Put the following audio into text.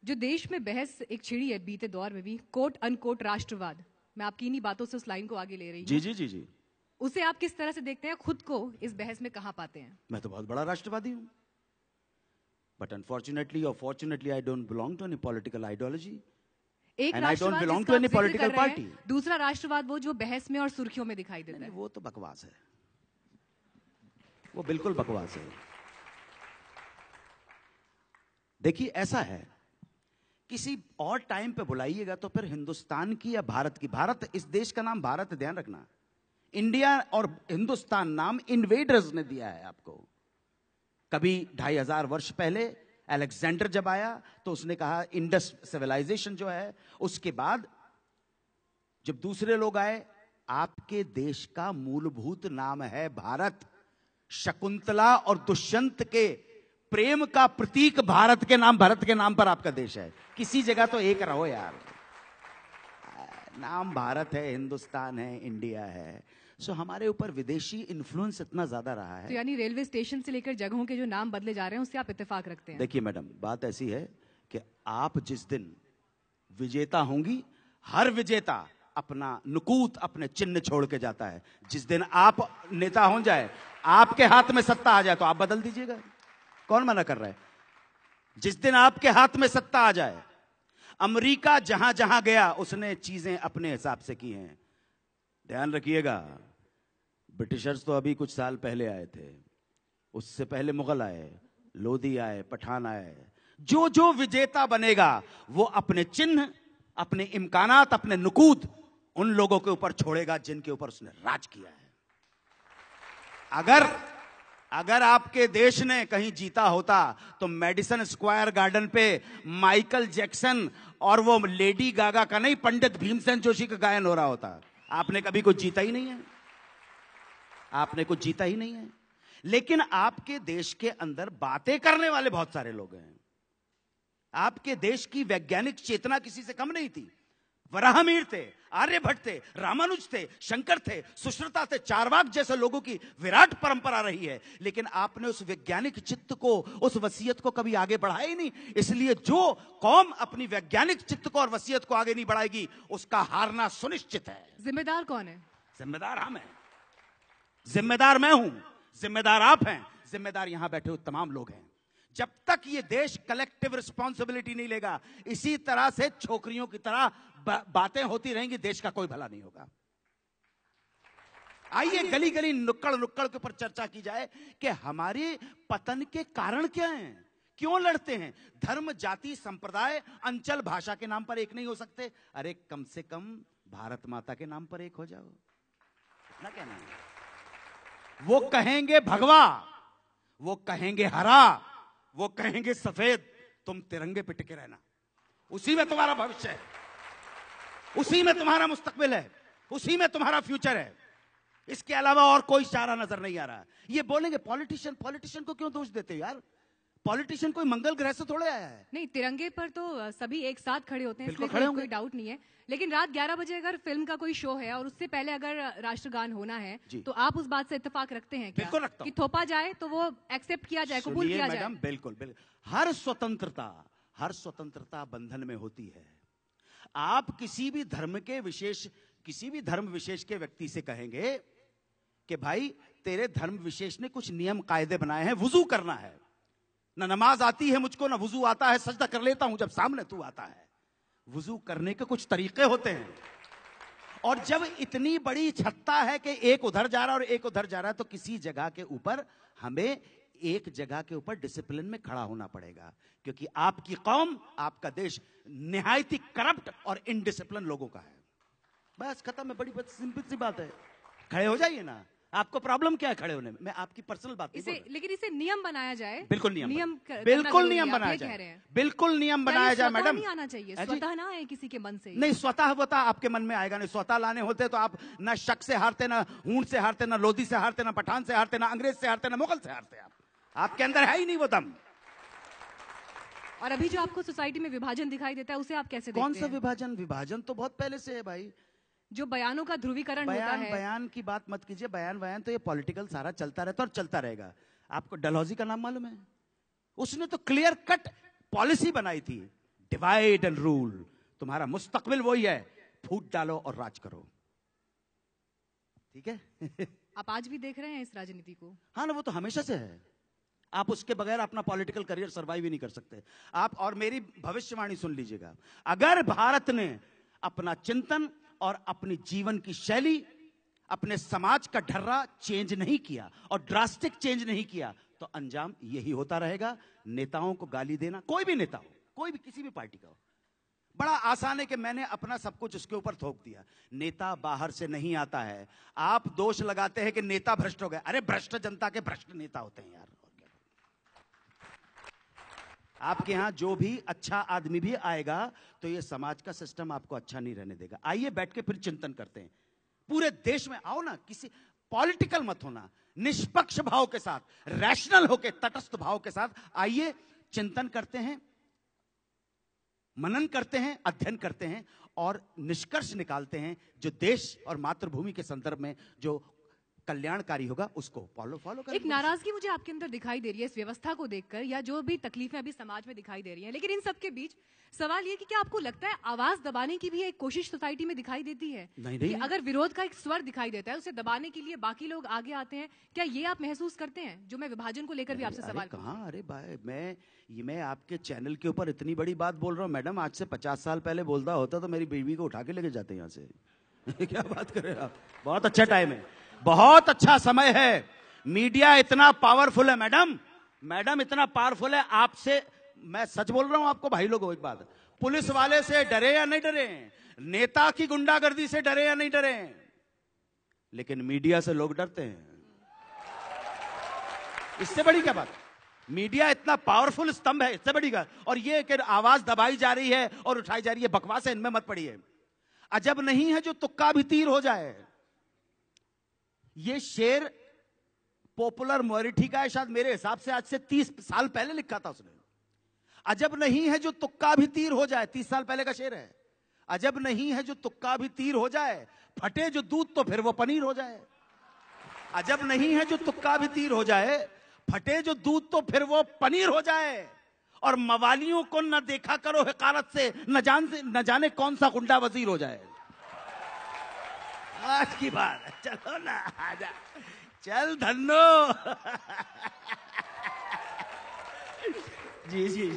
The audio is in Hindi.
जो देश में बहस एक छिड़ी है बीते दौर में भी, कोट अनकोट राष्ट्रवाद, मैं आपकी इन्हीं बातों से उस लाइन को आगे ले रही हूँ। जी जी जी जी। उसे आप किस तरह से देखते हैं, खुद को इस बहस में कहां पाते हैं? मैं तो बहुत बड़ा राष्ट्रवादी हूं, बट अनफॉर्चुनेटली और fortunately I don't belong to any political ideology एक एंड आई डोंट राष्ट्रवाद बिलोंग जिसका टू आप एनी जिक्र पॉलिटिकल कर रहे हैं, पार्टी। दूसरा राष्ट्रवाद वो जो बहस में और सुर्खियों में दिखाई देता है। वो तो बकवास है, वो बिल्कुल बकवास है। देखिए ऐसा है, किसी और टाइम पे बुलाइएगा तो फिर हिंदुस्तान की या भारत की, भारत इस देश का नाम भारत, ध्यान रखना, इंडिया और हिंदुस्तान नाम इन्वेडर्स ने दिया है आपको। कभी 2500 वर्ष पहले अलेक्जेंडर जब आया तो उसने कहा इंडस सिविलाइजेशन जो है, उसके बाद जब दूसरे लोग आए, आपके देश का मूलभूत नाम है भारत। शकुंतला और दुष्यंत के प्रेम का प्रतीक भारत के नाम, भारत के नाम पर आपका देश है। किसी जगह तो एक रहो यार, नाम भारत है, हिंदुस्तान है, इंडिया है। सो हमारे ऊपर विदेशी इन्फ्लुएंस इतना ज्यादा रहा है। तो यानी रेलवे स्टेशन से लेकर जगहों के जो नाम बदले जा रहे हैं उससे आप इत्तेफाक रखते हैं? देखिए मैडम, बात ऐसी है कि आप जिस दिन विजेता होंगी, हर विजेता अपना नुकूत, अपने चिन्ह छोड़ के जाता है। जिस दिन आप नेता हो जाए, आपके हाथ में सत्ता आ जाए तो आप बदल दीजिएगा, कौन मना कर रहा है? जिस दिन आपके हाथ में सत्ता आ जाए, अमेरिका जहां जहां गया उसने चीजें अपने हिसाब से की हैं। ध्यान रखिएगा, ब्रिटिशर्स तो अभी कुछ साल पहले आए थे, उससे पहले मुगल आए, लोधी आए, पठान आए। जो जो विजेता बनेगा वो अपने चिन्ह, अपने इम्कानात, अपने नुकूद उन लोगों के ऊपर छोड़ेगा जिनके ऊपर उसने राज किया है। अगर आपके देश ने कहीं जीता होता तो मेडिसन स्क्वायर गार्डन पे माइकल जैक्सन और वो लेडी गागा का नहीं, पंडित भीमसेन जोशी का गायन हो रहा होता। आपने कभी कुछ जीता ही नहीं है, आपने कुछ जीता ही नहीं है। लेकिन आपके देश के अंदर बातें करने वाले बहुत सारे लोग हैं। आपके देश की वैज्ञानिक चेतना किसी से कम नहीं थी। वराहमिहिर थे, आर्यभट्ट थे, रामानुज थे, शंकर थे, सुश्रुता थे, चारवाक जैसे लोगों की विराट परंपरा रही है। लेकिन आपने उस वैज्ञानिक चित्त को, उस वसीयत को कभी आगे बढ़ाया ही नहीं। इसलिए जो कौम अपनी वैज्ञानिक चित्त को और वसीयत को आगे नहीं बढ़ाएगी, उसका हारना सुनिश्चित है। जिम्मेदार कौन है? जिम्मेदार हम हैं, जिम्मेदार मैं हूं, जिम्मेदार आप हैं, जिम्मेदार यहां बैठे हुए तमाम लोग हैं। जब तक ये देश कलेक्टिव रिस्पॉन्सिबिलिटी नहीं लेगा, इसी तरह से छोकरियों की तरह बातें होती रहेंगी, देश का कोई भला नहीं होगा। आइए गली गली, नुक्कड़ नुक्कड़ के ऊपर चर्चा की जाए कि हमारे पतन के कारण क्या हैं, क्यों लड़ते हैं। धर्म, जाति, संप्रदाय, अंचल, भाषा के नाम पर एक नहीं हो सकते। अरे कम से कम भारत माता के नाम पर एक हो जाओ, इतना कहना है। वो कहेंगे भगवा, वो कहेंगे हरा, वो कहेंगे सफेद, तुम तिरंगे पे टिके रहना। उसी में तुम्हारा भविष्य है, उसी में तुम्हारा मुस्तकबिल है, उसी में तुम्हारा फ्यूचर है। इसके अलावा और कोई चारा नजर नहीं आ रहा। ये बोलेंगे पॉलिटिशियन को क्यों दोष देते हो यार? पॉलिटिशियन कोई मंगल ग्रह से थोड़े आया है। नहीं, तिरंगे पर तो सभी एक साथ खड़े होते हैं, इसमें कोई डाउट नहीं है। लेकिन रात 11 बजे अगर फिल्म का कोई शो है और उससे पहले अगर राष्ट्रगान होना है, तो आप उस बात से इत्तेफाक रखते हैं क्या? बिल्कुल रखता हूं। कि थोपा जाए तो वो एक्सेप्ट किया जाए, कबूल किया जाए? मैडम बिल्कुल बिल्कुल, हर स्वतंत्रता बंधन में होती है। आप किसी भी धर्म विशेष के व्यक्ति से कहेंगे कि भाई तेरे धर्म विशेष ने कुछ नियम कायदे बनाए हैं, वुजू करना है, ना नमाज आती है मुझको, ना वुजू आता है, सजदा कर लेता हूं जब सामने तू आता है। वुजू करने के कुछ तरीके होते हैं। और जब इतनी बड़ी छत्ता है कि एक उधर जा रहा है और एक उधर जा रहा है, तो किसी जगह के ऊपर हमें एक जगह के ऊपर डिसिप्लिन में खड़ा होना पड़ेगा, क्योंकि आपकी कौम, आपका देश निहायती करप्ट और इनडिसिप्लिन लोगों का है। बस खत्म है, बड़ी सिंपल सी बात है। खड़े हो जाइए ना, आपको प्रॉब्लम क्या है खड़े होने में? मैं आपकी पर्सनल बात नहीं बोल रहा। लेकिन इसे नियम बनाया जाए। बिल्कुल नियम बनाया जाए, बिल्कुल नियम बनाया जाए मैडम। नहीं आना चाहिए, स्वतः ना आए किसी के मन से। नहीं, स्वतः आपके मन में आएगा नहीं। स्वतः लाने होते तो आप ना शक से हारते, ना हूण से हारते, ना लोधी से हारते, ना पठान से हारते, ना अंग्रेज से हारते, ना मुगल से हारते। आपके अंदर है ही नहीं वो दम। और अभी जो आपको सोसाइटी में विभाजन दिखाई देता है, उसे आप कैसे देखते हैं? कौन सा विभाजन? विभाजन तो बहुत पहले से है भाई। जो बयानों का ध्रुवीकरण होता है। बयान की बात मत कीजिए। बयान तो ये पॉलिटिकल सारा चलता रहता और चलता रहेगा। आपको डलहौजी का नाम मालूम है? उसने तो क्लियर कट पॉलिसी बनाई थी, डिवाइड एंड रूल। तुम्हारा मुस्तकबिल वही है, फूट डालो और राज करो। ठीक है? आप आज भी देख रहे हैं इस राजनीति को? हाँ ना, वो तो हमेशा से है। आप उसके बगैर अपना पॉलिटिकल करियर सर्वाइव ही नहीं कर सकते आप। और मेरी भविष्यवाणी सुन लीजिएगा, अगर भारत ने अपना चिंतन और अपनी जीवन की शैली, अपने समाज का ढर्रा चेंज नहीं किया और ड्रास्टिक चेंज नहीं किया, तो अंजाम यही होता रहेगा। नेताओं को गाली देना, कोई भी नेता हो, कोई भी किसी भी पार्टी का हो, बड़ा आसान है कि मैंने अपना सब कुछ उसके ऊपर थोप दिया। नेता बाहर से नहीं आता है। आप दोष लगाते हैं कि नेता भ्रष्ट हो गए। अरे भ्रष्ट जनता के भ्रष्ट नेता होते हैं यार। आपके यहां जो भी अच्छा आदमी भी आएगा तो ये समाज का सिस्टम आपको अच्छा नहीं रहने देगा। आइए बैठ के फिर चिंतन करते हैं। पूरे देश में आओ ना, किसी पॉलिटिकल मत होना, निष्पक्ष भाव के साथ, रैशनल होके, तटस्थ भाव के साथ आइए चिंतन करते हैं, मनन करते हैं, अध्ययन करते हैं और निष्कर्ष निकालते हैं जो देश और मातृभूमि के संदर्भ में जो कल्याणकारी होगा उसको फॉलो करें। एक नाराजगी मुझे आपके अंदर दिखाई दे रही है इस व्यवस्था को देखकर, या जो भी तकलीफें अभी समाज में दिखाई दे रही हैं। लेकिन इन सब के बीच सवाल ये कि क्या आपको लगता है आवाज दबाने की भी एक कोशिश सोसाइटी में दिखाई देती है? नहीं। कि अगर विरोध का एक स्वर दिखाई देता है, उसे दबाने के लिए बाकी लोग आगे आते हैं, क्या ये आप महसूस करते हैं? जो मैं विभाजन को लेकर भी आपसे सवाल कहाँ, अरे भाई मैं आपके चैनल के ऊपर इतनी बड़ी बात बोल रहा हूँ मैडम। आज से 50 साल पहले बोलता होता तो मेरी बीवी को उठा के लेके जाते यहाँ से। क्या बात कर रहे हैं आप? बहुत अच्छा टाइम है, बहुत अच्छा समय है। मीडिया इतना पावरफुल है मैडम इतना पावरफुल है। आपसे मैं सच बोल रहा हूं आपको भाई लोगों, एक बात, पुलिस वाले से डरे या नहीं डरे, नेता की गुंडागर्दी से डरे या नहीं डरे, लेकिन मीडिया से लोग डरते हैं। इससे बड़ी क्या बात? मीडिया इतना पावरफुल स्तंभ है, इससे बड़ी क्या? और ये कि आवाज दबाई जा रही है और उठाई जा रही है, बकवास है, इनमें मत पड़िए। अजब नहीं है जो तुक्का भी तीर हो जाए। ये शेर पॉपुलर मोरिटी का है, शायद मेरे हिसाब से आज से 30 साल पहले लिखा था उसने। अजब नहीं है जो तुक्का भी तीर हो जाए, 30 साल पहले का शेर है। अजब नहीं है जो तुक्का भी तीर हो जाए, फटे जो दूध तो फिर वो पनीर हो जाए। अजब नहीं है जो तुक्का भी तीर हो जाए, फटे जो दूध तो फिर वो पनीर हो जाए। और मवालियों को न देखा करो हिकारत से, न जाने कौन सा गुंडा वजीर हो जाए। आज की बात है, चलो ना, आजा, चल धन्नो। जी।